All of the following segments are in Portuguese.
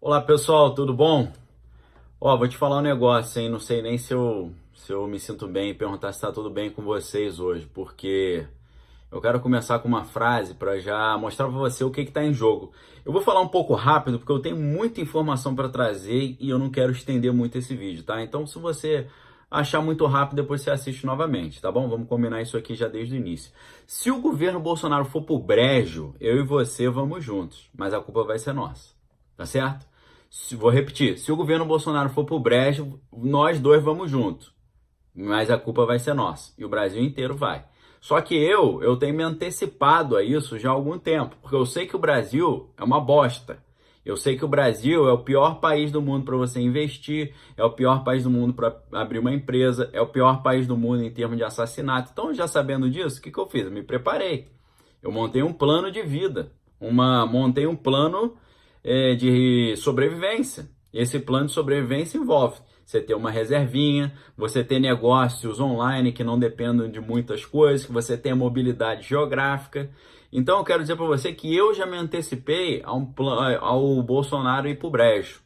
Olá pessoal, tudo bom? Vou te falar um negócio, hein? Não sei nem se eu me sinto bem e perguntar se tá tudo bem com vocês hoje, porque eu quero começar com uma frase para já mostrar para você o que está em jogo. Eu vou falar um pouco rápido porque eu tenho muita informação para trazer e eu não quero estender muito esse vídeo, tá? Então, se você achar muito rápido, depois você assiste novamente, tá bom? Vamos combinar isso aqui já desde o início. Se o governo Bolsonaro for pro brejo, eu e você vamos juntos, mas a culpa vai ser nossa, tá certo? Vou repetir, se o governo Bolsonaro for pro brejo, nós dois vamos juntos, mas a culpa vai ser nossa e o Brasil inteiro vai. Só que eu tenho me antecipado a isso já há algum tempo, porque eu sei que o Brasil é uma bosta. Eu sei que o Brasil é o pior país do mundo para você investir, é o pior país do mundo para abrir uma empresa, é o pior país do mundo em termos de assassinato. Então, já sabendo disso, o que eu fiz? Eu me preparei. Eu montei um plano de vida, montei um plano de sobrevivência. Esse plano de sobrevivência envolve você ter uma reservinha, você ter negócios online que não dependam de muitas coisas, que você tenha mobilidade geográfica. Então eu quero dizer para você que eu já me antecipei ao Bolsonaro ir para o brejo.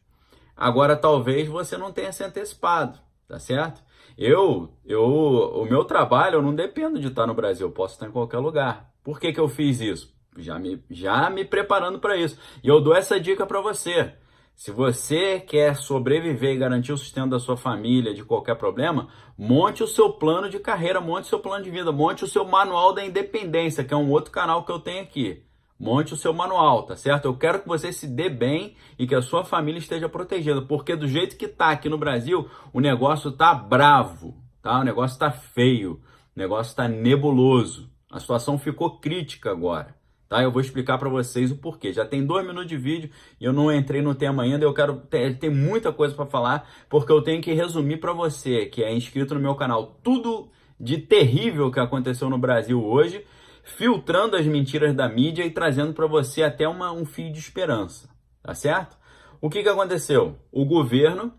Agora talvez você não tenha se antecipado, tá certo? O meu trabalho, eu não dependo de estar no Brasil, eu posso estar em qualquer lugar. Por que eu fiz isso? Já me preparando para isso. E eu dou essa dica para você. Se você quer sobreviver e garantir o sustento da sua família de qualquer problema, monte o seu plano de carreira, monte o seu plano de vida, monte o seu manual da independência, que é um outro canal que eu tenho aqui. Monte o seu manual, tá certo? Eu quero que você se dê bem e que a sua família esteja protegida, porque do jeito que tá aqui no Brasil, o negócio tá bravo, tá? O negócio tá feio, o negócio tá nebuloso. A situação ficou crítica agora. Tá? Eu vou explicar para vocês o porquê. Já tem 2 minutos de vídeo e eu não entrei no tema ainda. Eu quero ter muita coisa para falar, porque eu tenho que resumir para você que é inscrito no meu canal tudo de terrível que aconteceu no Brasil hoje, filtrando as mentiras da mídia e trazendo para você até um fio de esperança, tá certo? O que aconteceu? O governo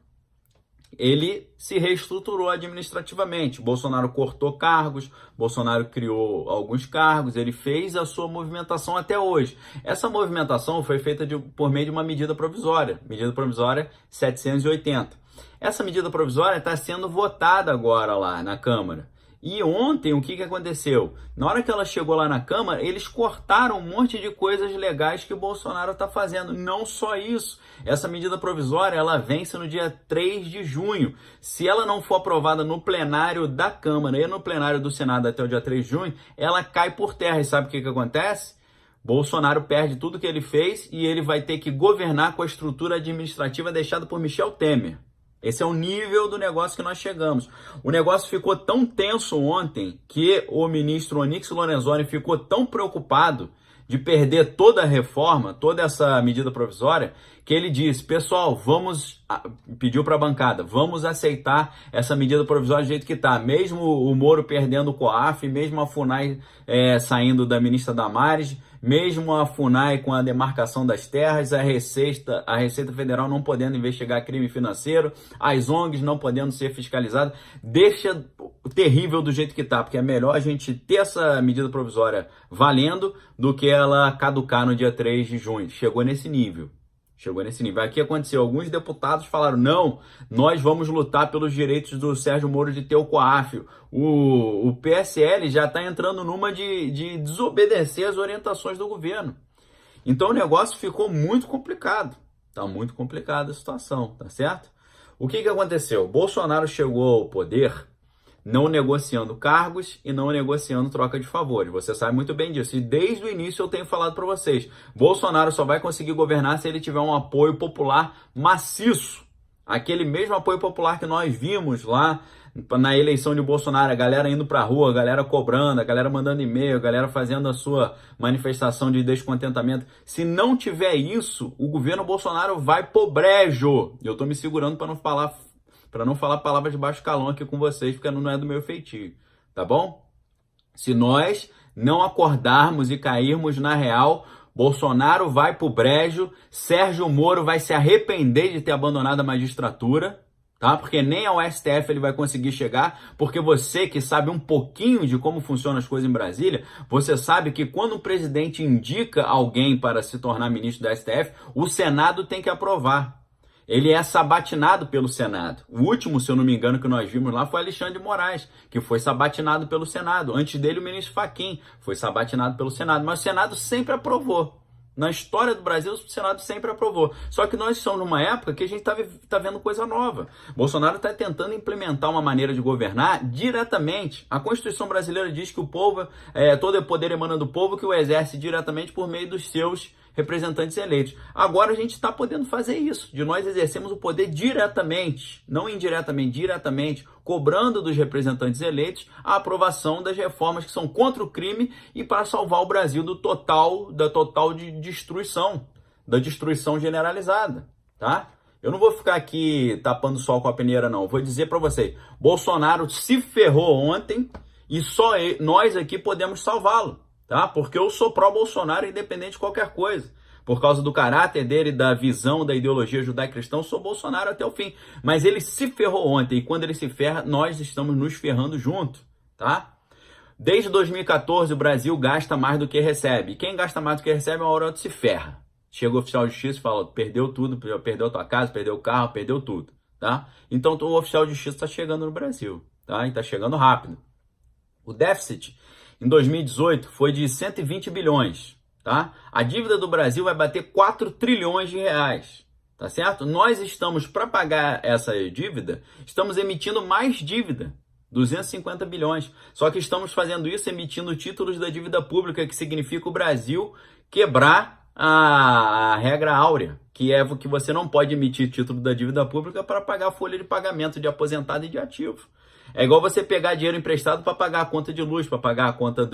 ele se reestruturou administrativamente. Bolsonaro cortou cargos, Bolsonaro criou alguns cargos, ele fez a sua movimentação até hoje. Essa movimentação foi feita por meio de uma medida provisória 780. Essa medida provisória está sendo votada agora lá na Câmara. E ontem, o que aconteceu? Na hora que ela chegou lá na Câmara, eles cortaram um monte de coisas legais que o Bolsonaro está fazendo. Não só isso. Essa medida provisória, ela vence no dia 3 de junho. Se ela não for aprovada no plenário da Câmara e no plenário do Senado até o dia 3 de junho, ela cai por terra. E sabe o que acontece? Bolsonaro perde tudo que ele fez e ele vai ter que governar com a estrutura administrativa deixada por Michel Temer. Esse é o nível do negócio que nós chegamos. O negócio ficou tão tenso ontem que o ministro Onyx Lorenzoni ficou tão preocupado de perder toda a reforma, toda essa medida provisória, que ele disse, pessoal, pediu para a bancada, vamos aceitar essa medida provisória do jeito que está. Mesmo o Moro perdendo o COAF, mesmo a FUNAI saindo da ministra Damares, mesmo a FUNAI com a demarcação das terras, a Receita Federal não podendo investigar crime financeiro, as ONGs não podendo ser fiscalizadas, deixa terrível do jeito que está, porque é melhor a gente ter essa medida provisória valendo do que ela caducar no dia 3 de junho. Chegou nesse nível. Aqui aconteceu, alguns deputados falaram, não, nós vamos lutar pelos direitos do Sérgio Moro de ter o COAF. O PSL já está entrando numa de desobedecer as orientações do governo. Então o negócio ficou muito complicado. Está muito complicada a situação, tá certo? O que aconteceu? Bolsonaro chegou ao poder não negociando cargos e não negociando troca de favores. Você sabe muito bem disso. E desde o início eu tenho falado para vocês, Bolsonaro só vai conseguir governar se ele tiver um apoio popular maciço. Aquele mesmo apoio popular que nós vimos lá na eleição de Bolsonaro, a galera indo pra rua, a galera cobrando, a galera mandando e-mail, a galera fazendo a sua manifestação de descontentamento. Se não tiver isso, o governo Bolsonaro vai pro brejo. Eu tô me segurando para não falar palavras de baixo calão aqui com vocês, porque não é do meu feitio, tá bom? Se nós não acordarmos e cairmos na real, Bolsonaro vai pro brejo, Sérgio Moro vai se arrepender de ter abandonado a magistratura, tá? Porque nem ao STF ele vai conseguir chegar, porque você que sabe um pouquinho de como funcionam as coisas em Brasília, você sabe que quando o presidente indica alguém para se tornar ministro do STF, o Senado tem que aprovar. Ele é sabatinado pelo Senado. O último, se eu não me engano, que nós vimos lá foi Alexandre de Moraes, que foi sabatinado pelo Senado. Antes dele, o ministro Fachin foi sabatinado pelo Senado, mas o Senado sempre aprovou. Na história do Brasil, o Senado sempre aprovou. Só que nós estamos numa época que a gente está vendo coisa nova. Bolsonaro está tentando implementar uma maneira de governar diretamente. A Constituição brasileira diz que o povo, todo o poder emana do povo, que o exerce diretamente por meio dos seus representantes eleitos. Agora a gente está podendo fazer isso, de nós exercemos o poder diretamente, não indiretamente, diretamente, cobrando dos representantes eleitos a aprovação das reformas que são contra o crime e para salvar o Brasil da total destruição, da destruição generalizada, tá? Eu não vou ficar aqui tapando o sol com a peneira, não. Eu vou dizer para você, Bolsonaro se ferrou ontem e só nós aqui podemos salvá-lo. Tá? Porque eu sou pró-Bolsonaro independente de qualquer coisa. Por causa do caráter dele, da visão, da ideologia judaico-cristã, eu sou Bolsonaro até o fim. Mas ele se ferrou ontem e quando ele se ferra, nós estamos nos ferrando junto, tá? Desde 2014 o Brasil gasta mais do que recebe. E quem gasta mais do que recebe, uma hora se ferra. Chega o oficial de justiça e fala, perdeu tudo, perdeu a tua casa, perdeu o carro, perdeu tudo, tá? Então o oficial de justiça está chegando no Brasil, tá? E está chegando rápido. O déficit em 2018 foi de 120 bilhões, tá? A dívida do Brasil vai bater 4 trilhões de reais, tá certo? Nós estamos, para pagar essa dívida, estamos emitindo mais dívida, 250 bilhões. Só que estamos fazendo isso emitindo títulos da dívida pública, que significa o Brasil quebrar a regra áurea, que é que você não pode emitir título da dívida pública para pagar a folha de pagamento de aposentado e de ativo. É igual você pegar dinheiro emprestado para pagar a conta de luz, para pagar a conta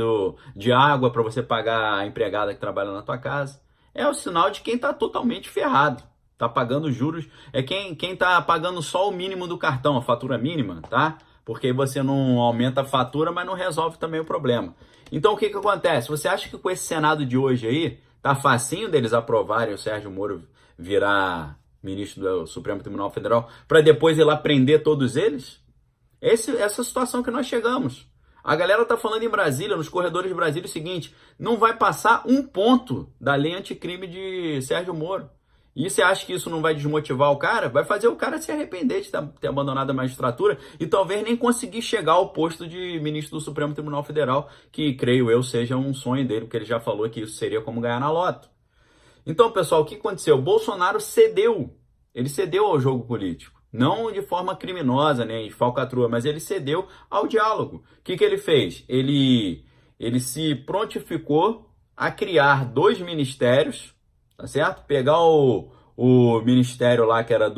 de água, para você pagar a empregada que trabalha na tua casa. É o sinal de quem está totalmente ferrado. Está pagando juros. É quem está pagando só o mínimo do cartão, a fatura mínima, tá? Porque você não aumenta a fatura, mas não resolve também o problema. Então o que acontece? Você acha que com esse Senado de hoje aí, tá facinho deles aprovarem o Sérgio Moro virar ministro do Supremo Tribunal Federal, para depois ir lá prender todos eles? Essa situação que nós chegamos. A galera tá falando em Brasília, nos corredores de Brasília, o seguinte, não vai passar um ponto da lei anticrime de Sérgio Moro. E você acha que isso não vai desmotivar o cara? Vai fazer o cara se arrepender de ter abandonado a magistratura e talvez nem conseguir chegar ao posto de ministro do Supremo Tribunal Federal, que creio eu seja um sonho dele, porque ele já falou que isso seria como ganhar na loto. Então, pessoal, o que aconteceu? O Bolsonaro cedeu. Ele cedeu ao jogo político. Não de forma criminosa, nem de falcatrua, mas ele cedeu ao diálogo. O que ele fez? Ele se prontificou a criar 2 ministérios, tá certo? Pegar o ministério lá que era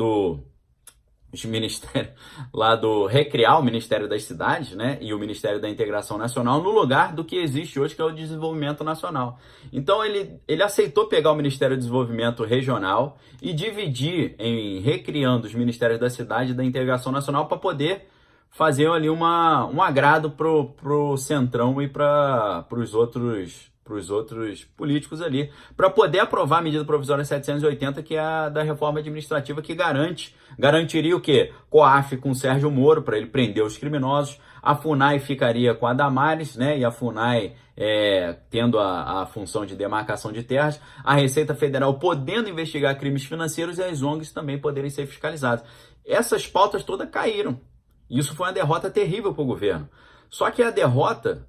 os ministérios lá do Recrear, o Ministério das Cidades, né? E o Ministério da Integração Nacional, no lugar do que existe hoje, que é o Desenvolvimento Nacional. Então ele aceitou pegar o Ministério do Desenvolvimento Regional e dividir em recriando os Ministérios da Cidade e da Integração Nacional para poder fazer ali um agrado pro Centrão e para os outros políticos ali, para poder aprovar a medida provisória 780, que é a da reforma administrativa, que garantiria o quê? COAF com Sérgio Moro, para ele prender os criminosos, a FUNAI ficaria com a Damares, né? E a FUNAI tendo a função de demarcação de terras, a Receita Federal podendo investigar crimes financeiros e as ONGs também poderem ser fiscalizadas. Essas pautas todas caíram. Isso foi uma derrota terrível para o governo. Só que a derrota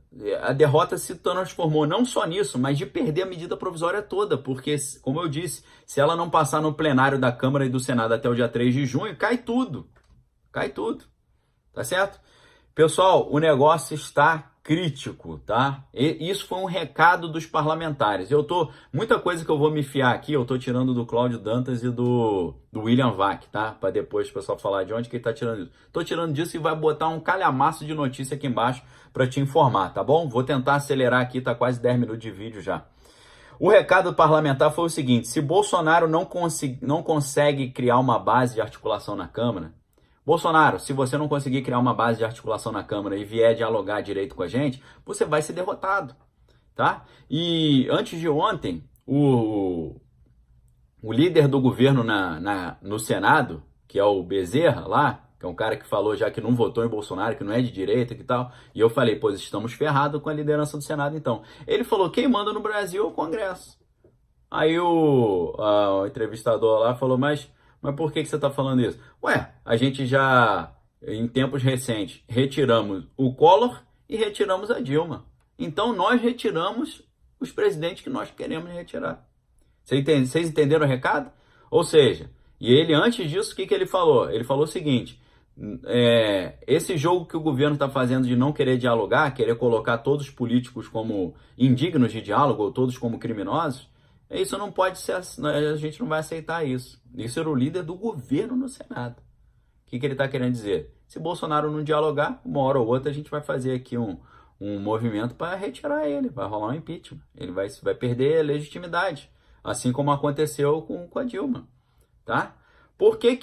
se transformou não só nisso, mas de perder a medida provisória toda, porque, como eu disse, se ela não passar no plenário da Câmara e do Senado até o dia 3 de junho, cai tudo, tá certo? Pessoal, o negócio está crítico, tá? E isso foi um recado dos parlamentares. Muita coisa que eu vou me fiar aqui, eu tô tirando do Cláudio Dantas e do William Vac, tá? Para depois o pessoal falar de onde que ele tá tirando isso. Tô tirando disso e vai botar um calhamaço de notícia aqui embaixo para te informar, tá bom? Vou tentar acelerar aqui, tá quase 10 minutos de vídeo já. O recado parlamentar foi o seguinte: se Bolsonaro não consegue criar uma base de articulação na Câmara, Bolsonaro, se você não conseguir criar uma base de articulação na Câmara e vier dialogar direito com a gente, você vai ser derrotado, tá? E antes de ontem, o líder do governo no Senado, que é o Bezerra lá, que é um cara que falou já que não votou em Bolsonaro, que não é de direita e tal. E eu falei, pois estamos ferrados com a liderança do Senado então. Ele falou, quem manda no Brasil é o Congresso. Aí o entrevistador lá falou, mas por que você está falando isso? Ué, a gente já, em tempos recentes, retiramos o Collor e retiramos a Dilma. Então nós retiramos os presidentes que nós queremos retirar. Vocês entenderam o recado? Ou seja, e ele antes disso, o que ele falou? Ele falou o seguinte, esse jogo que o governo está fazendo de não querer dialogar, querer colocar todos os políticos como indignos de diálogo ou todos como criminosos, isso não pode ser, a gente não vai aceitar isso. Isso era o líder do governo no Senado. O que ele está querendo dizer? Se Bolsonaro não dialogar, uma hora ou outra a gente vai fazer aqui um movimento para retirar ele, vai rolar um impeachment. Ele vai perder a legitimidade, assim como aconteceu com a Dilma, tá? Por que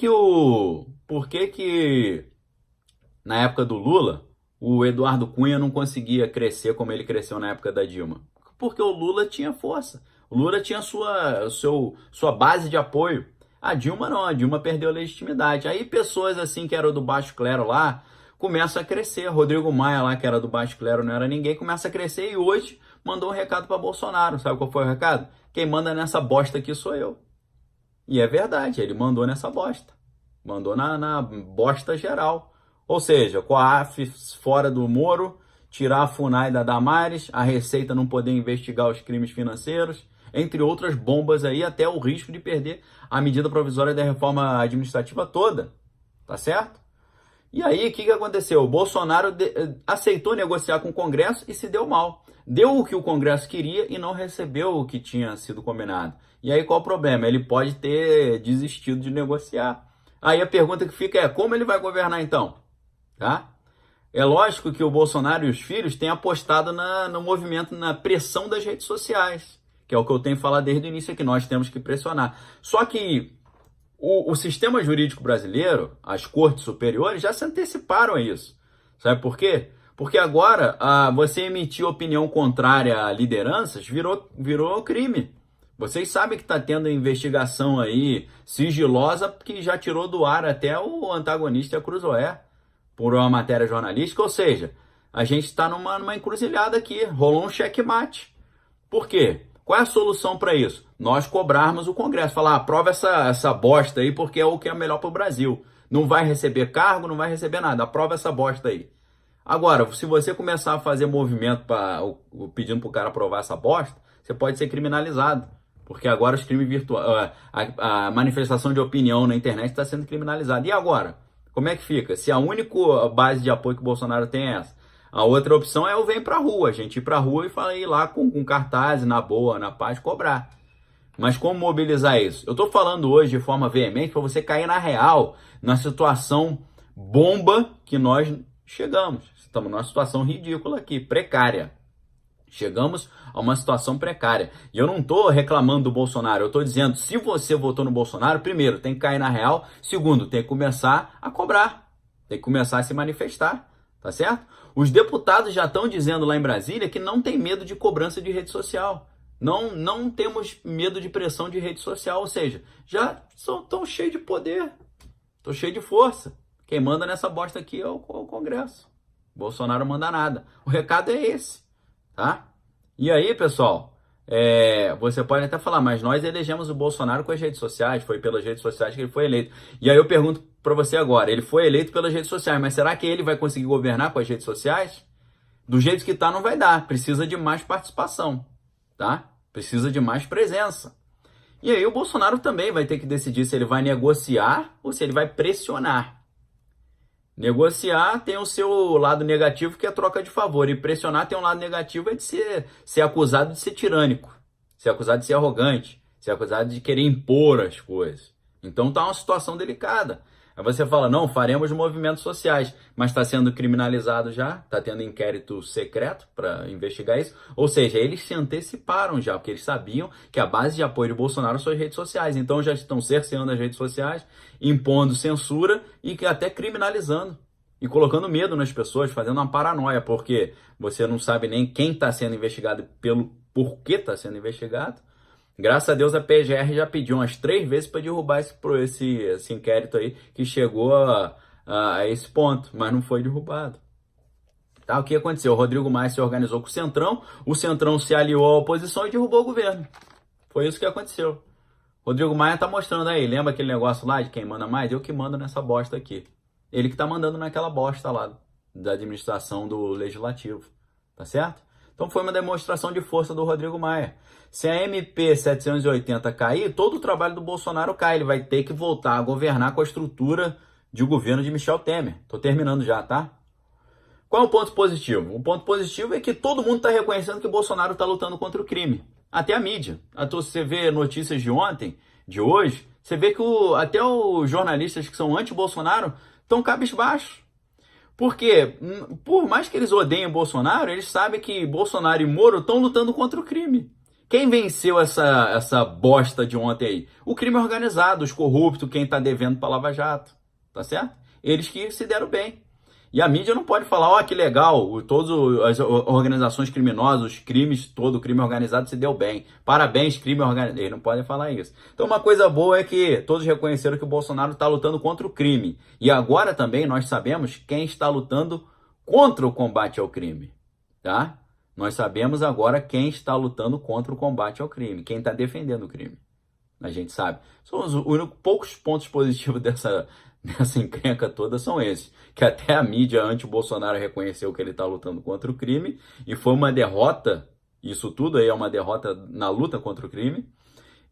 na época do Lula, o Eduardo Cunha não conseguia crescer como ele cresceu na época da Dilma? Porque o Lula tinha força. O Lula tinha sua base de apoio. A Dilma não, a Dilma perdeu a legitimidade. Aí pessoas assim que eram do baixo clero lá, começam a crescer. Rodrigo Maia lá, que era do baixo clero, não era ninguém, começa a crescer e hoje mandou um recado para Bolsonaro. Sabe qual foi o recado? Quem manda nessa bosta aqui sou eu. E é verdade, ele mandou nessa bosta. Mandou na bosta geral. Ou seja, COAF fora do Moro, tirar a FUNAI da Damares, a Receita não poder investigar os crimes financeiros, entre outras bombas aí, até o risco de perder a medida provisória da reforma administrativa toda. Tá certo? E aí, o que aconteceu? O Bolsonaro aceitou negociar com o Congresso e se deu mal. Deu o que o Congresso queria e não recebeu o que tinha sido combinado. E aí, qual o problema? Ele pode ter desistido de negociar. Aí a pergunta que fica é, como ele vai governar então? Tá? É lógico que o Bolsonaro e os filhos têm apostado no movimento, na pressão das redes sociais, que é o que eu tenho falado desde o início, que nós temos que pressionar. Só que o sistema jurídico brasileiro, as cortes superiores, já se anteciparam a isso. Sabe por quê? Porque agora você emitir opinião contrária a lideranças virou crime. Vocês sabem que está tendo investigação aí sigilosa que já tirou do ar até o antagonista Cruzoé por uma matéria jornalística. Ou seja, a gente está numa encruzilhada aqui. Rolou um checkmate. Por quê? Qual é a solução para isso? Nós cobrarmos o Congresso. Falar, aprova essa bosta aí porque é o que é melhor para o Brasil. Não vai receber cargo, não vai receber nada. Aprova essa bosta aí. Agora, se você começar a fazer movimento pedindo para o cara aprovar essa bosta, você pode ser criminalizado. Porque agora os crimes virtuais, a manifestação de opinião na internet está sendo criminalizada. E agora? Como é que fica? Se a única base de apoio que o Bolsonaro tem é essa. A outra opção é o vem pra rua, a gente ir pra rua e ir lá com cartazes, na boa, na paz, cobrar. Mas como mobilizar isso? Eu tô falando hoje de forma veemente para você cair na real, na situação bomba que nós chegamos. Estamos numa situação ridícula aqui, precária. Chegamos a uma situação precária. E eu não estou reclamando do Bolsonaro. Eu estou dizendo, se você votou no Bolsonaro, primeiro, tem que cair na real. Segundo, tem que começar a cobrar. Tem que começar a se manifestar. Tá certo? Os deputados já estão dizendo lá em Brasília que não tem medo de cobrança de rede social. Não temos medo de pressão de rede social. Ou seja, já estão cheios de poder. Estão cheios de força. Quem manda nessa bosta aqui é o Congresso. Bolsonaro não manda nada. O recado é esse. Tá? E aí, pessoal, você pode até falar, mas nós elegemos o Bolsonaro com as redes sociais, foi pelas redes sociais que ele foi eleito. E aí eu pergunto para você agora, ele foi eleito pelas redes sociais, mas será que ele vai conseguir governar com as redes sociais? Do jeito que tá, não vai dar, precisa de mais participação, tá? Precisa de mais presença. E aí o Bolsonaro também vai ter que decidir se ele vai negociar ou se ele vai pressionar. Negociar tem o seu lado negativo, que é a troca de favor. E pressionar tem um lado negativo, é de ser acusado de ser tirânico. Ser acusado de ser arrogante. Ser acusado de querer impor as coisas. Então tá uma situação delicada. Aí você fala, não, faremos movimentos sociais. Mas está sendo criminalizado já. Está tendo inquérito secreto para investigar isso. Ou seja, eles se anteciparam já, porque eles sabiam que a base de apoio de Bolsonaro são as redes sociais. Então já estão cerceando as redes sociais, impondo censura e até criminalizando. E colocando medo nas pessoas, fazendo uma paranoia. Porque você não sabe nem quem está sendo investigado pelo porquê está sendo investigado. Graças a Deus a PGR já pediu umas 3 vezes para derrubar esse inquérito aí, que chegou a esse ponto, mas não foi derrubado. Tá? O que aconteceu? O Rodrigo Maia se organizou com o Centrão se aliou à oposição e derrubou o governo. Foi isso que aconteceu. Rodrigo Maia tá mostrando aí, lembra aquele negócio lá de quem manda mais? Eu que mando nessa bosta aqui. Ele que tá mandando naquela bosta lá da administração do Legislativo, tá certo? Então foi uma demonstração de força do Rodrigo Maia. Se a MP 780 cair, todo o trabalho do Bolsonaro cai. Ele vai ter que voltar a governar com a estrutura de governo de Michel Temer. Tô terminando já, tá? Qual é o ponto positivo? O ponto positivo é que todo mundo está reconhecendo que o Bolsonaro está lutando contra o crime. Até a mídia. Você vê notícias de ontem, de hoje, você vê que até os jornalistas que são anti-Bolsonaro estão cabisbaixos. Porque, por mais que eles odeiem o Bolsonaro, eles sabem que Bolsonaro e Moro estão lutando contra o crime. Quem venceu essa bosta de ontem aí? O crime organizado, os corruptos, quem está devendo para Lava Jato. Tá certo? Eles que se deram bem. E a mídia não pode falar, ó, que legal, todas as organizações criminosas, os crimes, todo o crime organizado se deu bem. Parabéns, crime organizado. Eles não podem falar isso. Então uma coisa boa é que todos reconheceram que o Bolsonaro está lutando contra o crime. E agora também nós sabemos quem está lutando contra o combate ao crime. Tá? Nós sabemos agora quem está lutando contra o combate ao crime, quem está defendendo o crime. A gente sabe. São os únicos poucos pontos positivos dessa encrenca toda são esses. Que até a mídia anti-Bolsonaro reconheceu que ele está lutando contra o crime e foi uma derrota, isso tudo aí é uma derrota na luta contra o crime,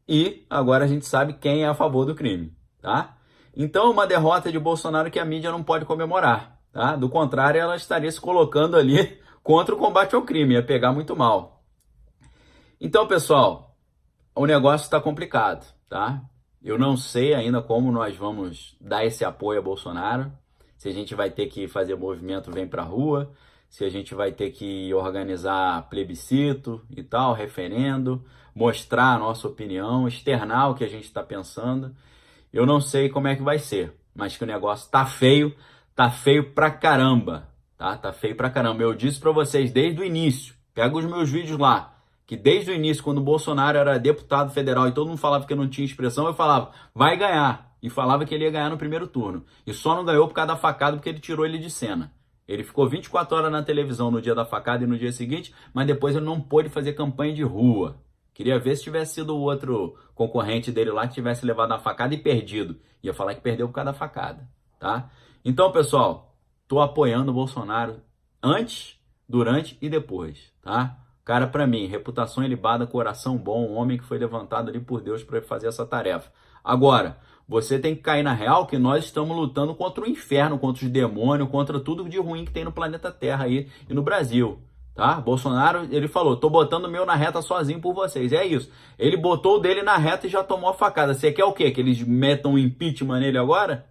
e agora a gente sabe quem é a favor do crime, tá? Então uma derrota de Bolsonaro que a mídia não pode comemorar, tá? Do contrário, ela estaria se colocando ali contra o combate ao crime, ia pegar muito mal. Então, pessoal, o negócio está complicado, tá? Eu não sei ainda como nós vamos dar esse apoio a Bolsonaro, se a gente vai ter que fazer movimento Vem Pra Rua, se a gente vai ter que organizar plebiscito e tal, referendo, mostrar a nossa opinião, externar o que a gente está pensando. Eu não sei como é que vai ser, mas que o negócio tá feio pra caramba, tá? Tá feio pra caramba. Eu disse pra vocês desde o início, pega os meus vídeos lá, que desde o início, quando o Bolsonaro era deputado federal e todo mundo falava que não tinha expressão, eu falava, vai ganhar. E falava que ele ia ganhar no primeiro turno. E só não ganhou por causa da facada, porque ele tirou ele de cena. Ele ficou 24 horas na televisão no dia da facada e no dia seguinte, mas depois ele não pôde fazer campanha de rua. Queria ver se tivesse sido o outro concorrente dele lá que tivesse levado a facada e perdido. Ia falar que perdeu por causa da facada, tá? Então, pessoal, tô apoiando o Bolsonaro antes, durante e depois, tá? Cara, pra mim, reputação ilibada, coração bom, um homem que foi levantado ali por Deus para fazer essa tarefa. Agora, você tem que cair na real que nós estamos lutando contra o inferno, contra os demônios, contra tudo de ruim que tem no planeta Terra aí e no Brasil, tá? Bolsonaro, ele falou, tô botando o meu na reta sozinho por vocês, é isso. Ele botou o dele na reta e já tomou a facada. Você quer o quê? Que eles metam um impeachment nele agora?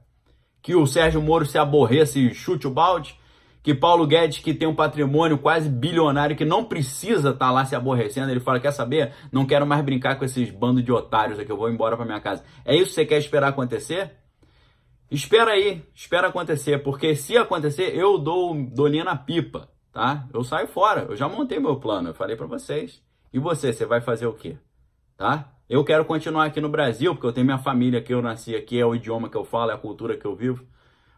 Que o Sérgio Moro se aborreça e chute o balde? Que Paulo Guedes, que tem um patrimônio quase bilionário, que não precisa estar lá se aborrecendo, ele fala, quer saber? Não quero mais brincar com esses bandos de otários aqui, eu vou embora para minha casa. É isso que você quer esperar acontecer? Espera aí, espera acontecer, porque se acontecer, eu dou linha na pipa, tá? Eu saio fora, eu já montei meu plano, eu falei para vocês. E você vai fazer o quê? Tá? Eu quero continuar aqui no Brasil, porque eu tenho minha família aqui, eu nasci aqui, é o idioma que eu falo, é a cultura que eu vivo.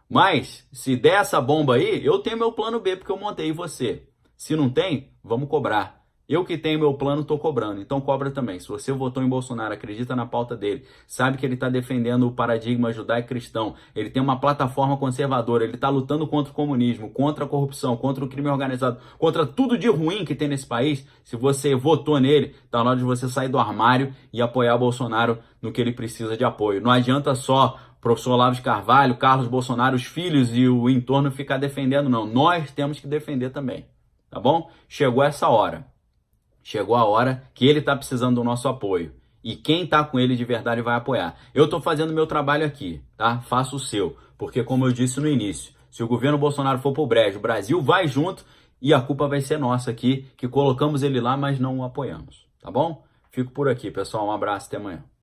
Mas, se der essa bomba aí, eu tenho meu plano B, porque eu montei. E você? Se não tem, vamos cobrar. Eu que tenho meu plano, tô cobrando. Então cobra também. Se você votou em Bolsonaro, acredita na pauta dele, sabe que ele está defendendo o paradigma judaico-cristão, ele tem uma plataforma conservadora, ele está lutando contra o comunismo, contra a corrupção, contra o crime organizado, contra tudo de ruim que tem nesse país, se você votou nele, tá na hora de você sair do armário e apoiar Bolsonaro no que ele precisa de apoio. Não adianta só professor Olavo de Carvalho, Carlos Bolsonaro, os filhos e o entorno ficar defendendo, não. Nós temos que defender também, tá bom? Chegou essa hora. Chegou a hora que ele está precisando do nosso apoio. E quem está com ele de verdade vai apoiar. Eu estou fazendo meu trabalho aqui, tá? Faça o seu. Porque, como eu disse no início, se o governo Bolsonaro for pro brejo, o Brasil vai junto e a culpa vai ser nossa aqui, que colocamos ele lá, mas não o apoiamos, tá bom? Fico por aqui, pessoal. Um abraço, até amanhã.